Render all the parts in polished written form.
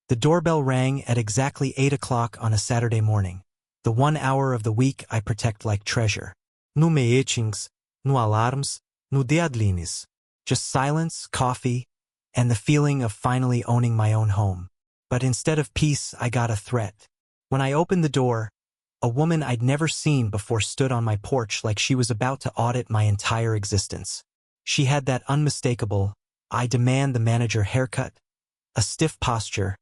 The doorbell rang at exactly 8 o'clock on a Saturday morning, the 1 hour of the week I protect like treasure. No meetings, no alarms, no deadlines. Just silence, coffee, and the feeling of finally owning my own home. But instead of peace, I got a threat. When I opened the door, a woman I'd never seen before stood on my porch like she was about to audit my entire existence. She had that unmistakable, I demand the manager haircut, a stiff posture,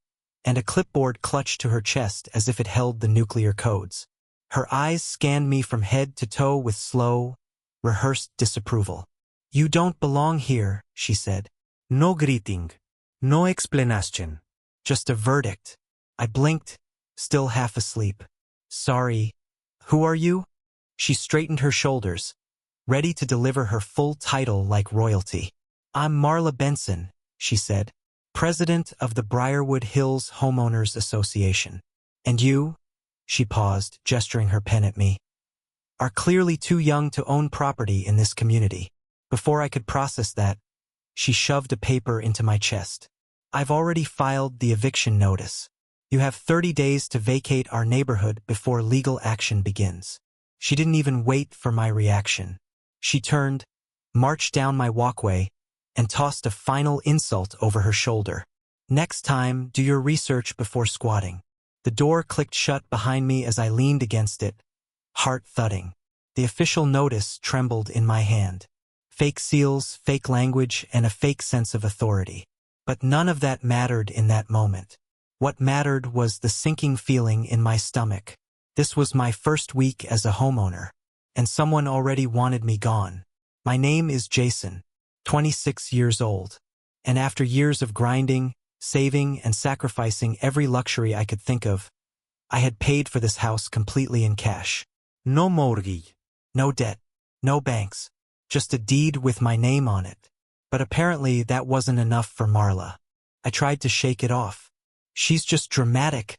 and a clipboard clutched to her chest as if it held the nuclear codes. Her eyes scanned me from head to toe with slow, rehearsed disapproval. "You don't belong here," she said. "No greeting. No explanation. Just a verdict." I blinked, still half asleep. "Sorry. Who are you?" She straightened her shoulders, ready to deliver her full title like royalty. "I'm Marla Benson," she said, "President of the Briarwood Hills Homeowners Association. And you," she paused, gesturing her pen at me, "are clearly too young to own property in this community." Before I could process that, she shoved a paper into my chest. "I've already filed the eviction notice. You have 30 days to vacate our neighborhood before legal action begins." She didn't even wait for my reaction. She turned, marched down my walkway, and tossed a final insult over her shoulder. "Next time, do your research before squatting." The door clicked shut behind me as I leaned against it, heart thudding. The official notice trembled in my hand. Fake seals, fake language, and a fake sense of authority. But none of that mattered in that moment. What mattered was the sinking feeling in my stomach. This was my first week as a homeowner, and someone already wanted me gone. My name is Jason, 26 years old, and after years of grinding, saving, and sacrificing every luxury I could think of, I had paid for this house completely in cash. No mortgage, no debt, no banks, just a deed with my name on it. But apparently that wasn't enough for Marla. I tried to shake it off. "She's just dramatic,"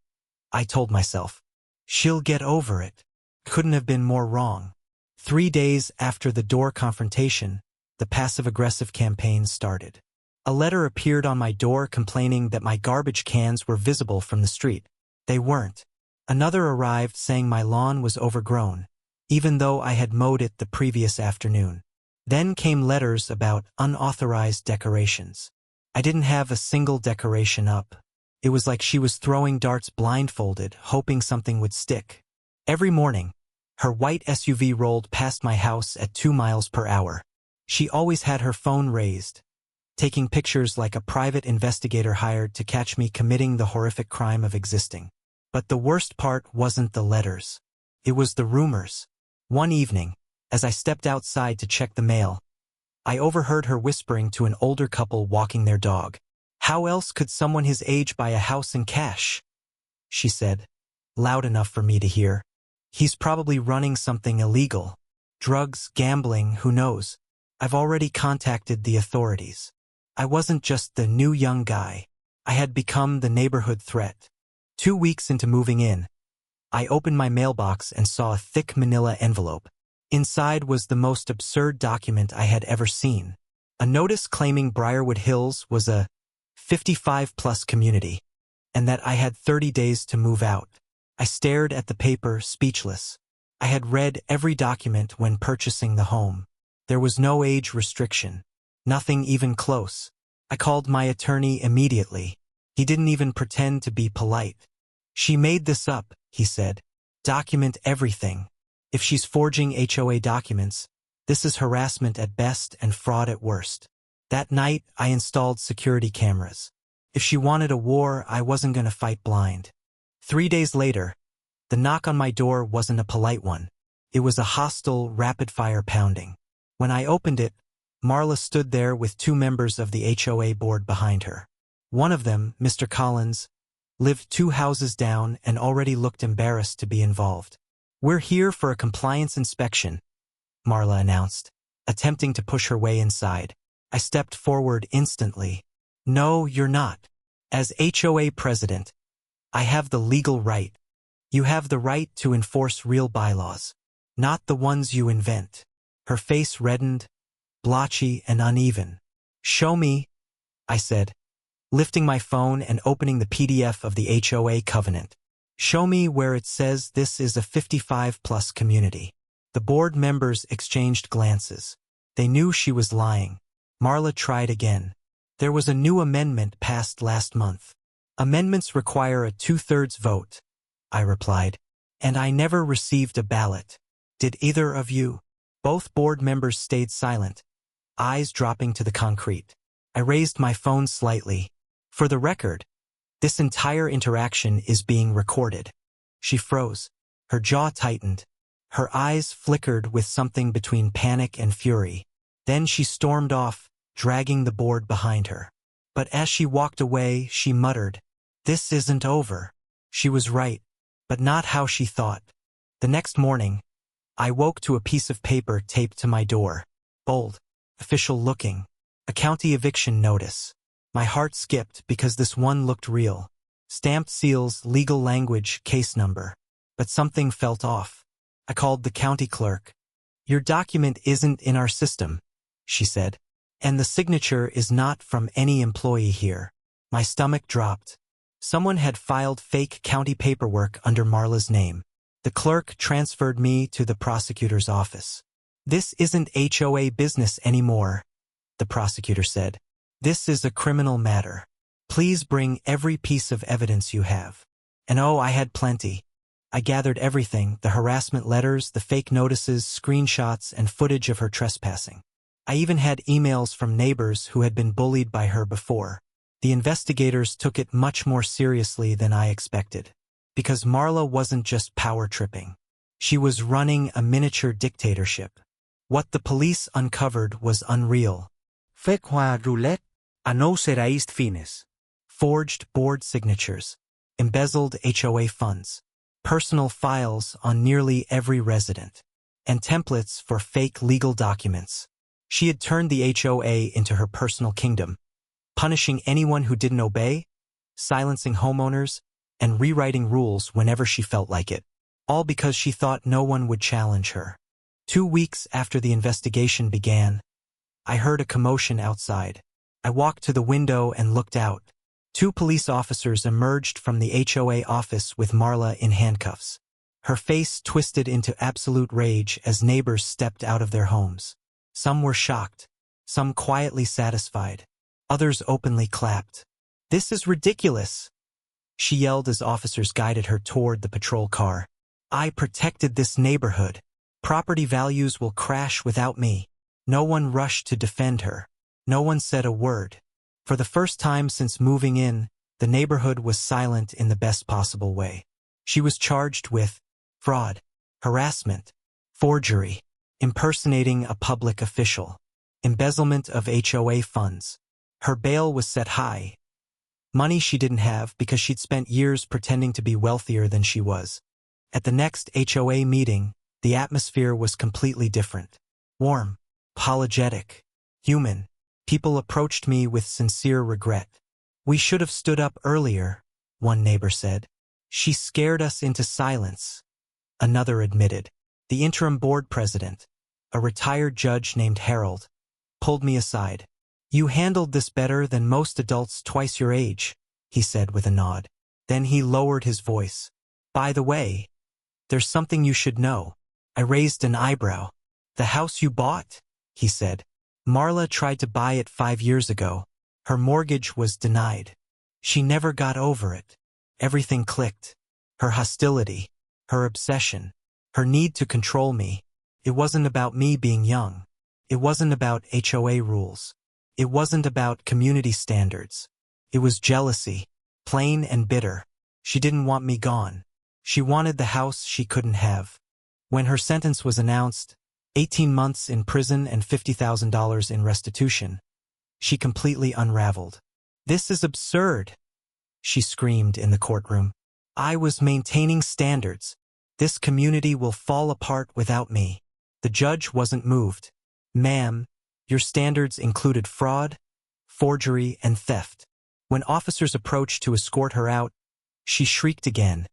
I told myself. "She'll get over it." Couldn't have been more wrong. 3 days after the door confrontation, the passive-aggressive campaign started. A letter appeared on my door complaining that my garbage cans were visible from the street. They weren't. Another arrived saying my lawn was overgrown, even though I had mowed it the previous afternoon. Then came letters about unauthorized decorations. I didn't have a single decoration up. It was like she was throwing darts blindfolded, hoping something would stick. Every morning, her white SUV rolled past my house at 2 miles per hour. She always had her phone raised, taking pictures like a private investigator hired to catch me committing the horrific crime of existing. But the worst part wasn't the letters. It was the rumors. One evening, as I stepped outside to check the mail, I overheard her whispering to an older couple walking their dog. "How else could someone his age buy a house in cash?" she said, loud enough for me to hear. "He's probably running something illegal. Drugs, gambling, who knows? I've already contacted the authorities." I wasn't just the new young guy. I had become the neighborhood threat. 2 weeks into moving in, I opened my mailbox and saw a thick manila envelope. Inside was the most absurd document I had ever seen. A notice claiming Briarwood Hills was a 55-plus community, and that I had 30 days to move out. I stared at the paper, speechless. I had read every document when purchasing the home. There was no age restriction. Nothing even close. I called my attorney immediately. He didn't even pretend to be polite. "She made this up," he said. "Document everything. If she's forging HOA documents, this is harassment at best and fraud at worst." That night, I installed security cameras. If she wanted a war, I wasn't going to fight blind. 3 days later, the knock on my door wasn't a polite one. It was a hostile, rapid-fire pounding. When I opened it, Marla stood there with 2 members of the HOA board behind her. One of them, Mr. Collins, lived 2 houses down and already looked embarrassed to be involved. "We're here for a compliance inspection," Marla announced, attempting to push her way inside. I stepped forward instantly. "No, you're not. As HOA President, I have the legal right. You have the right to enforce real bylaws, not the ones you invent." Her face reddened, blotchy and uneven. "Show me," I said. lifting my phone and opening the PDF of the HOA covenant. Show me where it says this is a 55-plus community. The board members exchanged glances. They knew she was lying. Marla tried again. There was a new amendment passed last month. Amendments require a 2/3 vote, I replied. And I never received a ballot. Did either of you? Both board members stayed silent, eyes dropping to the concrete. I raised my phone slightly. For the record, this entire interaction is being recorded. She froze. Her jaw tightened. Her eyes flickered with something between panic and fury. Then she stormed off, dragging the board behind her. But as she walked away, she muttered, "This isn't over." She was right, but not how she thought. The next morning, I woke to a piece of paper taped to my door. Bold, official looking. A county eviction notice. My heart skipped because this one looked real. Stamped seals, legal language, case number. But something felt off. I called the county clerk. "Your document isn't in our system," she said. "And the signature is not from any employee here." My stomach dropped. Someone had filed fake county paperwork under Marla's name. The clerk transferred me to the prosecutor's office. "This isn't HOA business anymore," the prosecutor said. "This is a criminal matter. Please bring every piece of evidence you have." And oh, I had plenty. I gathered everything, the harassment letters, the fake notices, screenshots, and footage of her trespassing. I even had emails from neighbors who had been bullied by her before. The investigators took it much more seriously than I expected. Because Marla wasn't just power tripping. She was running a miniature dictatorship. What the police uncovered was unreal. Fake roulette, a no serais fines. Forged board signatures, embezzled HOA funds, personal files on nearly every resident, and templates for fake legal documents. She had turned the HOA into her personal kingdom, punishing anyone who didn't obey, silencing homeowners, and rewriting rules whenever she felt like it, all because she thought no one would challenge her. 2 weeks after the investigation began, I heard a commotion outside. I walked to the window and looked out. 2 police officers emerged from the HOA office with Marla in handcuffs. Her face twisted into absolute rage as neighbors stepped out of their homes. Some were shocked, some quietly satisfied, others openly clapped. "This is ridiculous," she yelled as officers guided her toward the patrol car. "I protected this neighborhood. Property values will crash without me." No one rushed to defend her. No one said a word. For the first time since moving in, the neighborhood was silent in the best possible way. She was charged with fraud, harassment, forgery, impersonating a public official, embezzlement of HOA funds. Her bail was set high. Money she didn't have because she'd spent years pretending to be wealthier than she was. At the next HOA meeting, the atmosphere was completely different. Warm, apologetic, human. People approached me with sincere regret. "We should have stood up earlier," one neighbor said. "She scared us into silence," another admitted. The interim board president, a retired judge named Harold, pulled me aside. "You handled this better than most adults twice your age," he said with a nod. Then he lowered his voice. "By the way, there's something you should know." I raised an eyebrow. "The house you bought?" he said. "Marla tried to buy it 5 years ago. Her mortgage was denied. She never got over it. Everything clicked. Her hostility, her obsession, her need to control me. It wasn't about me being young. It wasn't about HOA rules. It wasn't about community standards. It was jealousy, plain and bitter. She didn't want me gone. She wanted the house she couldn't have." When her sentence was announced, 18 months in prison and $50,000 in restitution, she completely unraveled. "This is absurd," she screamed in the courtroom. "I was maintaining standards. This community will fall apart without me." The judge wasn't moved. "Ma'am, your standards included fraud, forgery, and theft." When officers approached to escort her out, she shrieked again,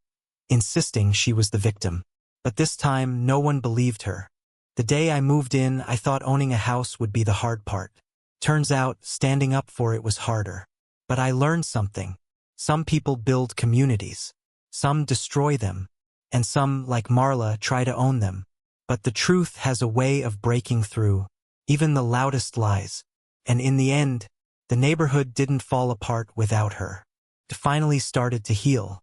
insisting she was the victim. But this time, no one believed her. The day I moved in, I thought owning a house would be the hard part. Turns out, standing up for it was harder. But I learned something. Some people build communities. Some destroy them. And some, like Marla, try to own them. But the truth has a way of breaking through, even the loudest lies. And in the end, the neighborhood didn't fall apart without her. It finally started to heal.